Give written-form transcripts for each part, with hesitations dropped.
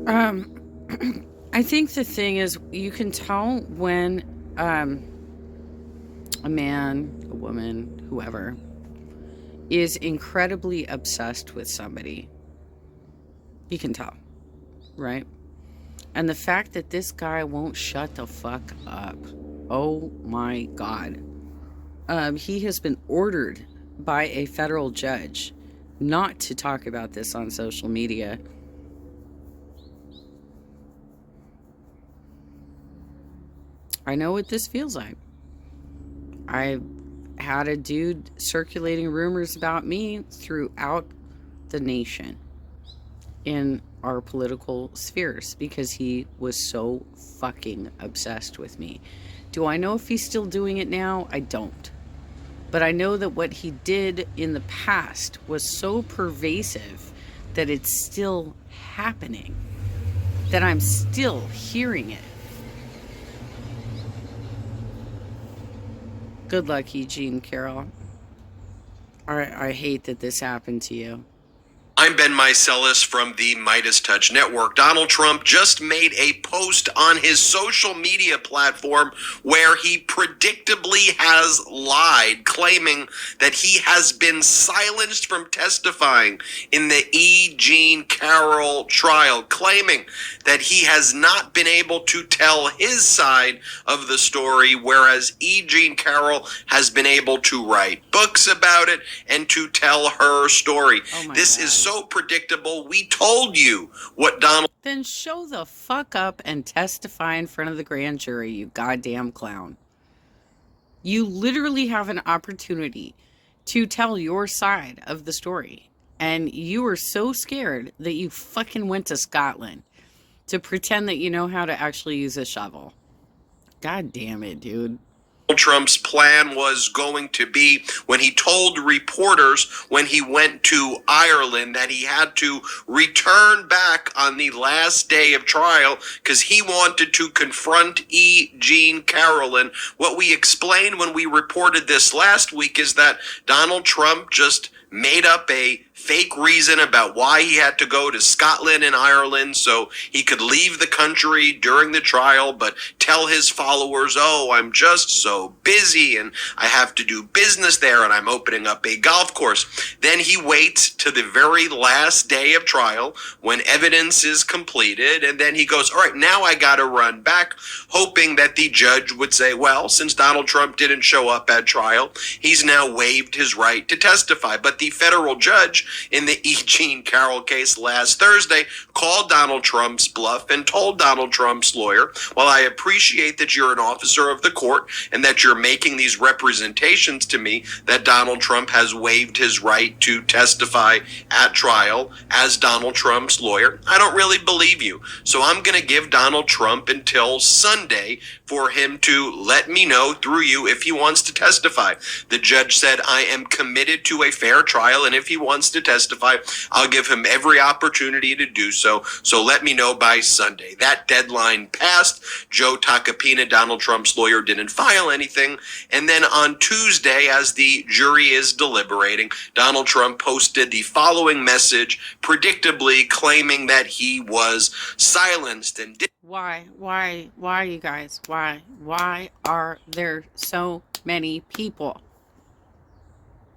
Um, I think the thing is, you can tell when a man, a woman, whoever, is incredibly obsessed with somebody. You can tell, right? And the fact that this guy won't shut the fuck up. Oh my God. He has been ordered by a federal judge not to talk about this on social media. I know what this feels like. I had a dude circulating rumors about me throughout the nation in our political spheres because he was so fucking obsessed with me. Do I know if he's still doing it now? I don't. But I know that what he did in the past was so pervasive that it's still happening, that I'm still hearing it. Good luck, Eugene Carroll. I hate that this happened to you. I'm Ben Meiselas from the Midas Touch Network. Donald Trump just made a post on his social media platform where he predictably has lied, claiming that he has been silenced from testifying in the E. Jean Carroll trial, claiming that he has not been able to tell his side of the story, whereas E. Jean Carroll has been able to write books about it and to tell her story. This God. is so predictable. We told you what Donald. Then show the fuck up and testify in front of the grand jury, you goddamn clown. You literally have an opportunity to tell your side of the story. And you were so scared that you fucking went to Scotland to pretend that you know how to actually use a shovel. God damn it, dude. Trump's plan was going to be when he told reporters when he went to Ireland that he had to return back on the last day of trial because he wanted to confront E. Jean Carroll. And what we explained when we reported this last week is that Donald Trump just made up a fake reason about why he had to go to Scotland and Ireland so he could leave the country during the trial, but tell his followers, oh, I'm just so busy and I have to do business there and I'm opening up a golf course. Then he waits to the very last day of trial when evidence is completed, and then he goes, all right, now I got to run back, hoping that the judge would say, well, since Donald Trump didn't show up at trial, he's now waived his right to testify. But the federal judge in the E. Jean Carroll case last Thursday called Donald Trump's bluff and told Donald Trump's lawyer, well, I appreciate that you're an officer of the court and that you're making these representations to me that Donald Trump has waived his right to testify at trial as Donald Trump's lawyer. I don't really believe you. So I'm going to give Donald Trump until Sunday for him to let me know through you if he wants to testify. The judge said, I am committed to a fair trial, and if he wants to testify, I'll give him every opportunity to do so. So let me know by Sunday. That deadline passed. Joe Tacopina, Donald Trump's lawyer, didn't file anything. And then on Tuesday, as the jury is deliberating, Donald Trump posted the following message, predictably claiming that he was silenced and did. Why, you guys? Why are there so many people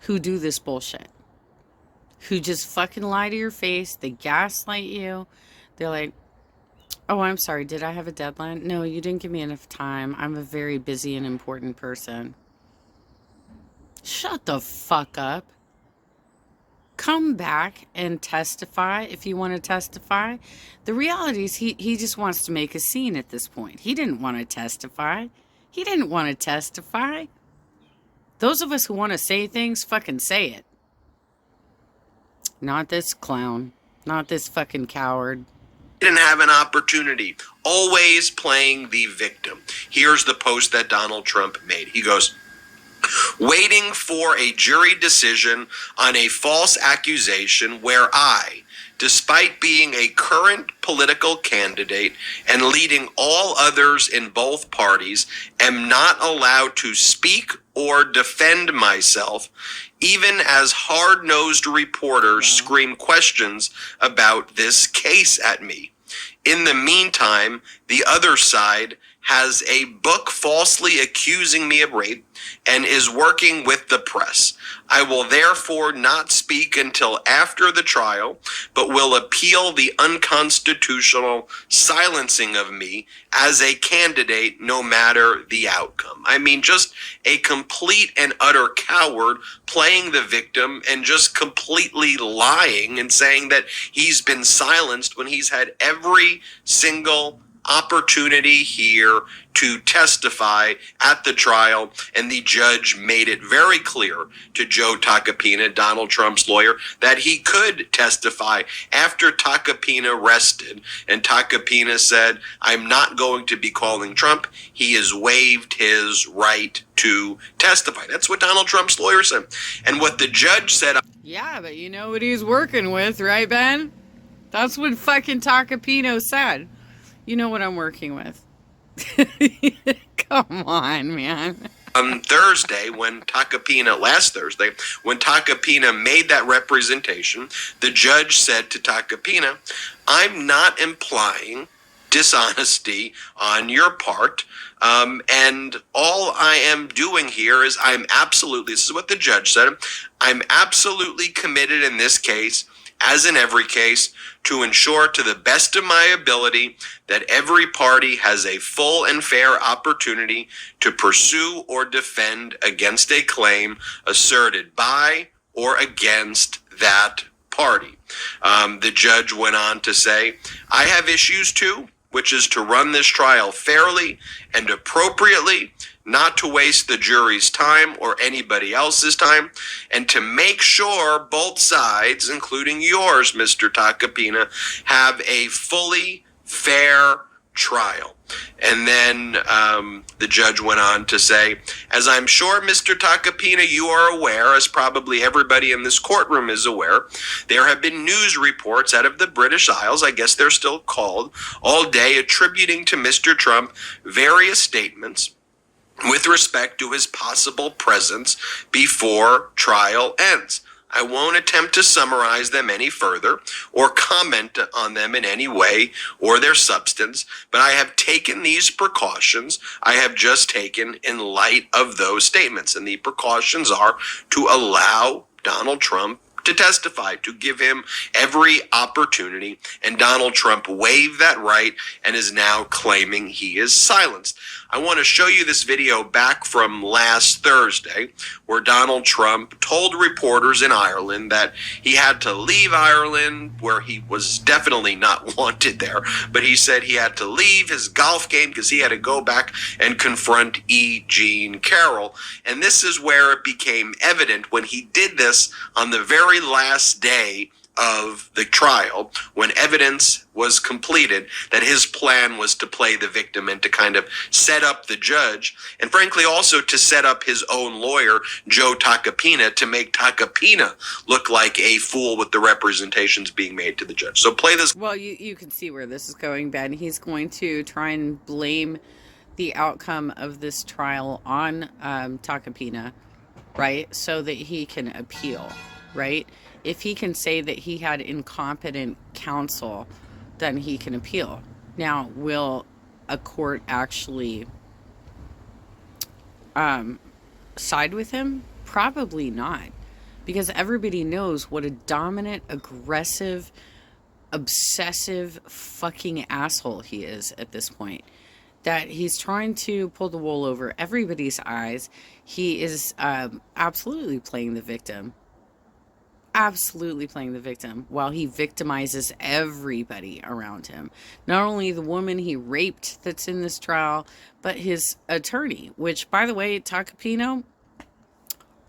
who do this bullshit? Who just fucking lie to your face, they gaslight you. They're like, oh, I'm sorry, did I have a deadline? No, you didn't give me enough time. I'm a very busy and important person. Shut the fuck up. Come back and testify if you want to testify. The reality is he just wants to make a scene at this point. He didn't want to testify. He didn't want to testify. Those of us who want to say things, fucking say it. Not this clown. Not this fucking coward. Didn't have an opportunity. Always playing the victim. Here's the post that Donald Trump made. He goes, waiting for a jury decision on a false accusation where I, despite being a current political candidate and leading all others in both parties, am not allowed to speak or defend myself, even as hard-nosed reporters scream questions about this case at me. In the meantime, the other side has a book falsely accusing me of rape and is working with the press. I will therefore not speak until after the trial, but will appeal the unconstitutional silencing of me as a candidate no matter the outcome. I mean, just a complete and utter coward playing the victim and just completely lying and saying that he's been silenced when he's had every single opportunity here to testify at the trial, and the judge made it very clear to Joe Tacopina, Donald Trump's lawyer, that he could testify after Tacopina rested, and Tacopina said, I'm not going to be calling Trump. He has waived his right to testify. That's what Donald Trump's lawyer said. And what the judge said... Yeah, but you know what he's working with, right, Ben? That's what fucking Tacopino said. You know what I'm working with. Come on, man. On Thursday, last Thursday, when Tacopina made that representation, the judge said to Tacopina, I'm not implying dishonesty on your part. And all I am doing here is this is what the judge said, I'm absolutely committed in this case, as in every case, to ensure to the best of my ability that every party has a full and fair opportunity to pursue or defend against a claim asserted by or against that party. The judge went on to say, I have issues too, which is to run this trial fairly and appropriately, not to waste the jury's time or anybody else's time, and to make sure both sides, including yours, Mr. Tacopina, have a fully fair trial. And then the judge went on to say, as I'm sure, Mr. Tacopina, you are aware, as probably everybody in this courtroom is aware, there have been news reports out of the British Isles, I guess they're still called, all day attributing to Mr. Trump various statements with respect to his possible presence before trial ends. I won't attempt to summarize them any further or comment on them in any way or their substance, but I have taken these precautions I have just taken in light of those statements. And the precautions are to allow Donald Trump to testify, to give him every opportunity, and Donald Trump waived that right and is now claiming he is silenced. I want to show you this video back from last Thursday where Donald Trump told reporters in Ireland that he had to leave Ireland, where he was definitely not wanted there, but he said he had to leave his golf game because he had to go back and confront E. Jean Carroll. And this is where it became evident when he did this on the very last day of the trial, when evidence was completed, that his plan was to play the victim and to kind of set up the judge, and frankly also to set up his own lawyer, Joe Tacopina, to make Tacopina look like a fool with the representations being made to the judge. So play this. Well, you can see where this is going, Ben. He's going to try and blame the outcome of this trial on Tacopina, right? So that he can appeal, right? If he can say that he had incompetent counsel, then he can appeal. Now, will a court actually side with him? Probably not. Because everybody knows what a dominant, aggressive, obsessive fucking asshole he is at this point. That he's trying to pull the wool over everybody's eyes. He is absolutely playing the victim. Absolutely playing the victim while he victimizes everybody around him. Not only the woman he raped that's in this trial, but his attorney, which, by the way, Tacopino,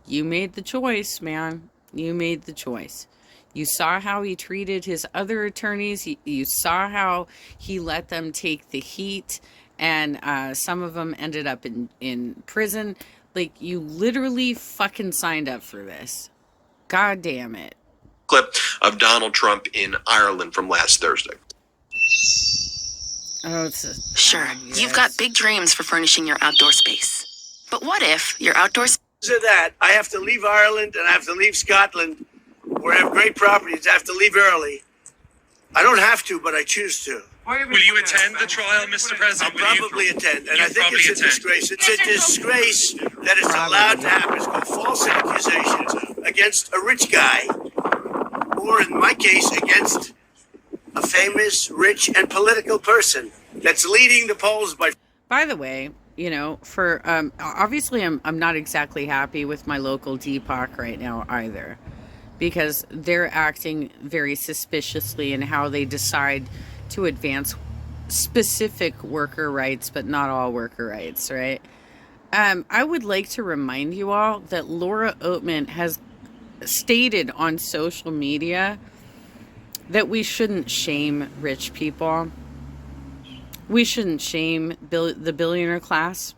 you made the choice, man. You made the choice. You saw how he treated his other attorneys. You saw how he let them take the heat, and some of them ended up in prison. Like, you literally fucking signed up for this. God damn it. Clip of Donald Trump in Ireland from last Thursday. Oh, Sure, you've got big dreams for furnishing your outdoor space. But what if your outdoor space... Of that, I have to leave Ireland and I have to leave Scotland, where I have great properties. I have to leave early. I don't have to, but I choose to. Will you attend the trial, Mr. President? I'll probably attend, and I think probably it's a attend. disgrace. It's a disgrace that it's allowed to happen. It's called false accusations against a rich guy, or in my case, against a famous, rich, and political person that's leading the polls By the way, you know, for obviously I'm not exactly happy with my local DPOC right now either, because they're acting very suspiciously in how they decide to advance specific worker rights, but not all worker rights, right? I would like to remind you all that Laura Oatman has stated on social media that we shouldn't shame rich people. We shouldn't shame the billionaire class.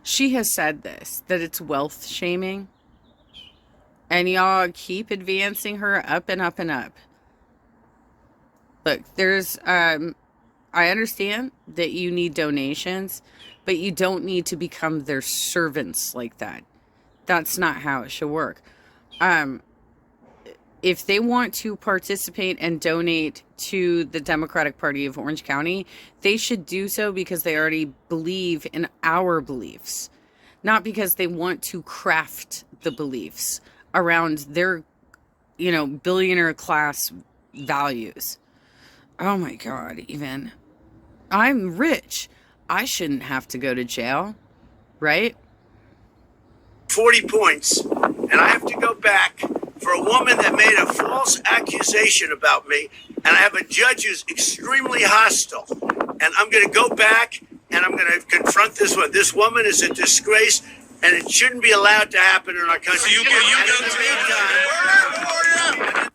She has said this, that it's wealth shaming. And y'all keep advancing her up and up and up. Look, there's, I understand that you need donations, but you don't need to become their servants like that. That's not how it should work. If they want to participate and donate to the Democratic Party of Orange County, they should do so because they already believe in our beliefs, not because they want to craft the beliefs around their, you know, billionaire class values. Oh my God, even. I'm rich. I shouldn't have to go to jail, right? 40 points, and I have to go back for a woman that made a false accusation about me, and I have a judge who's extremely hostile. And I'm going to go back, and I'm going to confront this one. This woman is a disgrace, and it shouldn't be allowed to happen in our country.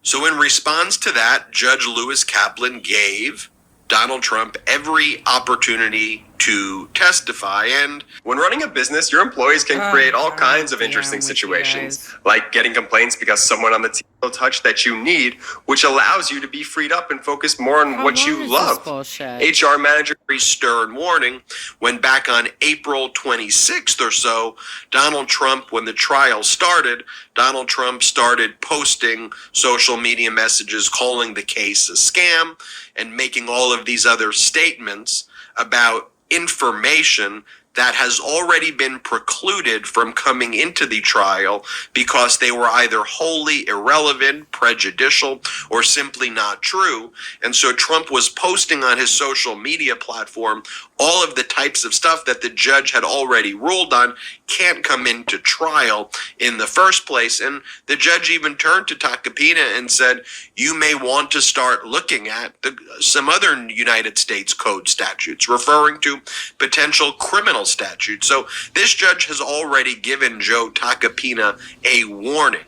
So in response to that, Judge Lewis Kaplan gave Donald Trump every opportunity to testify. And when running a business, your employees can create all kinds of interesting situations, like getting complaints because someone on the team will touch that you need, which allows you to be freed up and focus more on what you love. HR manager stern warning when back on April 26th or so, Donald Trump, when the trial started, Donald Trump started posting social media messages calling the case a scam and making all of these other statements about information that has already been precluded from coming into the trial because they were either wholly irrelevant, prejudicial, or simply not true. And so Trump was posting on his social media platform all of the types of stuff that the judge had already ruled on can't come into trial in the first place. And the judge even turned to Tacopina and said, you may want to start looking at some other United States Code statutes, referring to potential criminal statutes. So this judge has already given Joe Tacopina a warning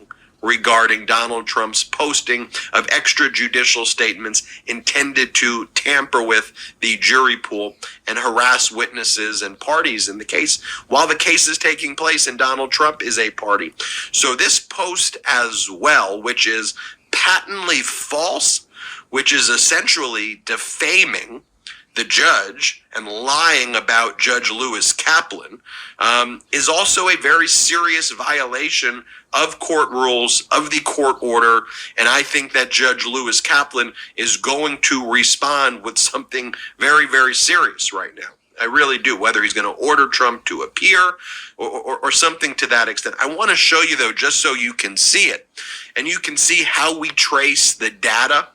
regarding Donald Trump's posting of extrajudicial statements intended to tamper with the jury pool and harass witnesses and parties in the case while the case is taking place and Donald Trump is a party. So this post as well, which is patently false, which is essentially defaming the judge and lying about Judge Lewis Kaplan, is also a very serious violation of court rules, of the court order. And I think that Judge Lewis Kaplan is going to respond with something very, very serious right now. I really do, whether he's going to order Trump to appear or something to that extent. I want to show you, though, just so you can see it. And you can see how we trace the data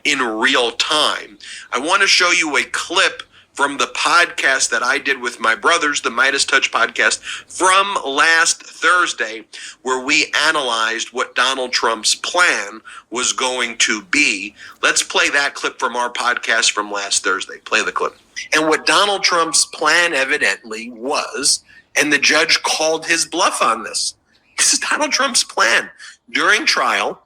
in real time. I want to show you a clip from the podcast that I did with my brothers, the Midas Touch podcast, from last Thursday, where we analyzed what Donald Trump's plan was going to be. Let's play that clip from our podcast from last Thursday. Play the clip. And what Donald Trump's plan evidently was, and the judge called his bluff on this. This is Donald Trump's plan. During trial,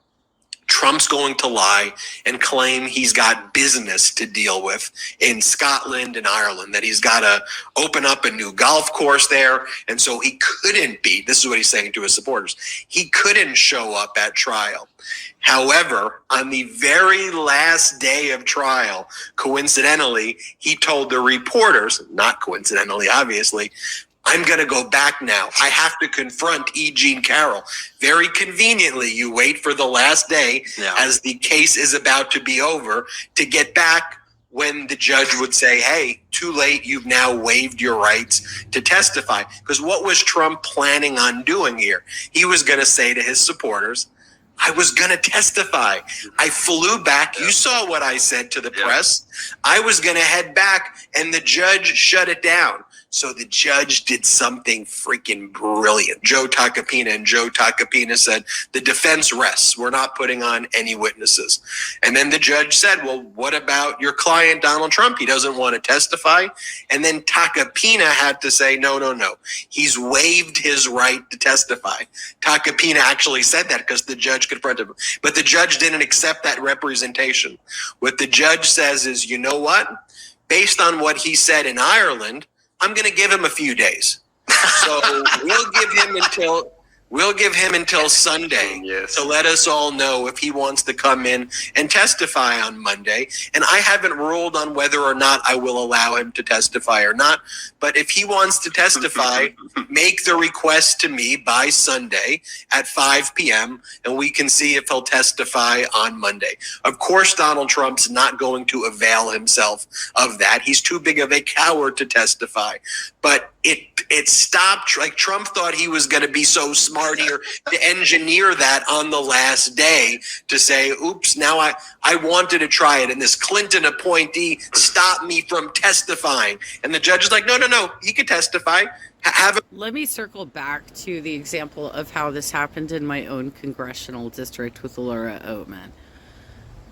Trump's going to lie and claim he's got business to deal with in Scotland and Ireland, that he's got to open up a new golf course there. And so he couldn't be, this is what he's saying to his supporters, he couldn't show up at trial. However, on the very last day of trial, coincidentally, he told the reporters, not coincidentally, obviously, I'm going to go back now. I have to confront E. Jean Carroll. Very conveniently, you wait for the last day as the case is about to be over to get back when the judge would say, hey, too late, you've now waived your rights to testify. Because what was Trump planning on doing here? He was going to say to his supporters, I was going to testify. I flew back. You saw what I said to the press. I was going to head back, and the judge shut it down. So the judge did something freaking brilliant. Joe Tacopina said, the defense rests. We're not putting on any witnesses. And then the judge said, well, what about your client, Donald Trump? He doesn't want to testify. And then Tacopina had to say, no. He's waived his right to testify. Tacopina actually said that because the judge confronted him. But the judge didn't accept that representation. What the judge says is, you know what? Based on what he said in Ireland, I'm going to give him a few days. So we'll give him until Sunday to let us all know if he wants to come in and testify on Monday. And I haven't ruled on whether or not I will allow him to testify or not. But if he wants to testify, make the request to me by Sunday at 5 p.m. and we can see if he'll testify on Monday. Of course, Donald Trump's not going to avail himself of that. He's too big of a coward to testify. But it stopped. Like Trump thought he was going to be so smart here to engineer that on the last day to say, oops, now I wanted to try it. And this Clinton appointee stopped me from testifying. And the judge is like, no, he could testify. Let me circle back to the example of how this happened in my own congressional district with Laura Oatman.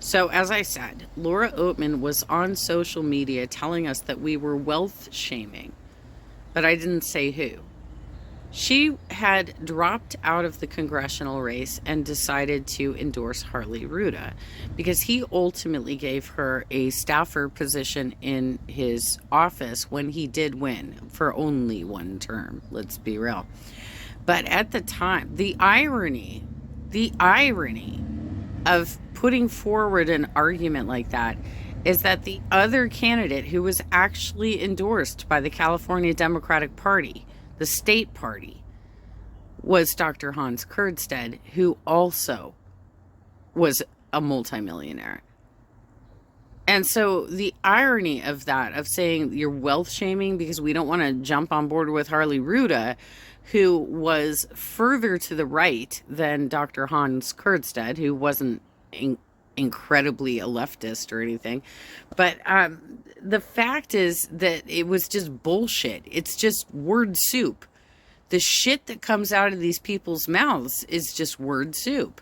So as I said, Laura Oatman was on social media telling us that we were wealth shaming. But I didn't say who. She had dropped out of the congressional race and decided to endorse Harley Ruda because he ultimately gave her a staffer position in his office when he did win for only one term. Let's be real. But at the time, the irony of putting forward an argument like that is that the other candidate who was actually endorsed by the California Democratic Party, the state party, was Dr. Hans Kurdsted, who also was a multimillionaire. And so the irony of that, of saying you're wealth shaming because we don't want to jump on board with Harley Ruda, who was further to the right than Dr. Hans Kurdsted, who wasn't incredibly a leftist or anything. But the fact is that it was just bullshit. It's just word soup. The shit that comes out of these people's mouths is just word soup.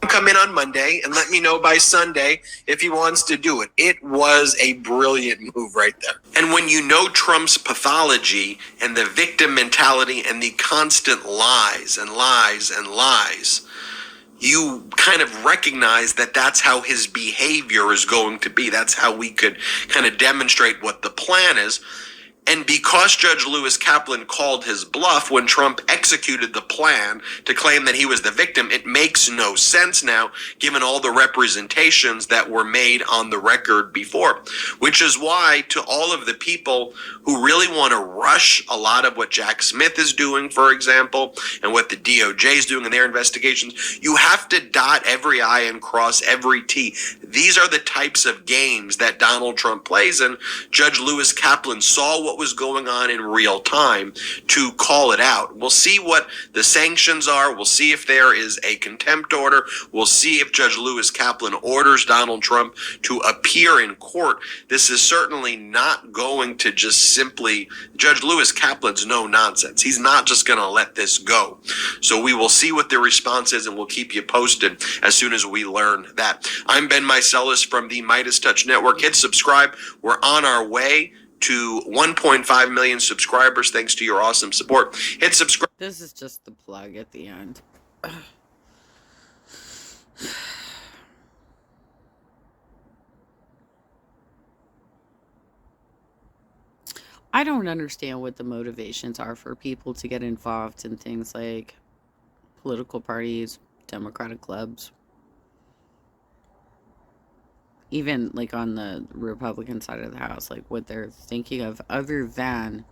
Come in on Monday and let me know by Sunday if he wants to do it. It was a brilliant move right there. And when you know Trump's pathology and the victim mentality and the constant lies and lies and lies, you kind of recognize that that's how his behavior is going to be. That's how we could kind of demonstrate what the plan is. And because Judge Lewis Kaplan called his bluff when Trump executed the plan to claim that he was the victim, it makes no sense now, given all the representations that were made on the record before. Which is why, to all of the people who really want to rush a lot of what Jack Smith is doing, for example, and what the DOJ is doing in their investigations, you have to dot every I and cross every T. These are the types of games that Donald Trump plays, and Judge Lewis Kaplan saw what was going on in real time to call it out. We'll see what the sanctions are. We'll see if there is a contempt order. We'll see if Judge Lewis Kaplan orders Donald Trump to appear in court. This is certainly not going to just simply, Judge Lewis Kaplan's no nonsense. He's not just going to let this go. So we will see what the response is, and we'll keep you posted as soon as we learn that. I'm Ben Meiselas from the Midas Touch Network. Hit subscribe. We're on our way to 1.5 million subscribers thanks to your awesome support. Hit subscribe. This is just the plug at the end. I don't understand what the motivations are for people to get involved in things like political parties, Democratic clubs, even like on the Republican side of the house, like what they're thinking of other than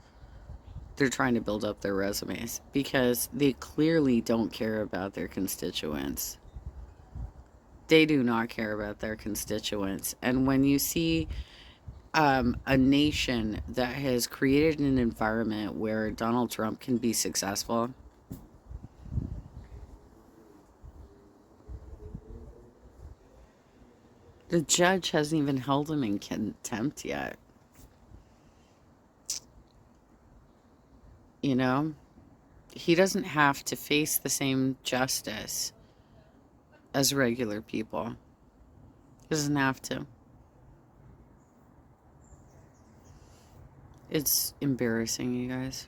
They're trying to build up their resumes because they clearly don't care about their constituents. They do not care about their constituents. And when you see a nation that has created an environment where Donald Trump can be successful, the judge hasn't even held him in contempt yet. You know, he doesn't have to face the same justice as regular people. He doesn't have to. It's embarrassing, you guys.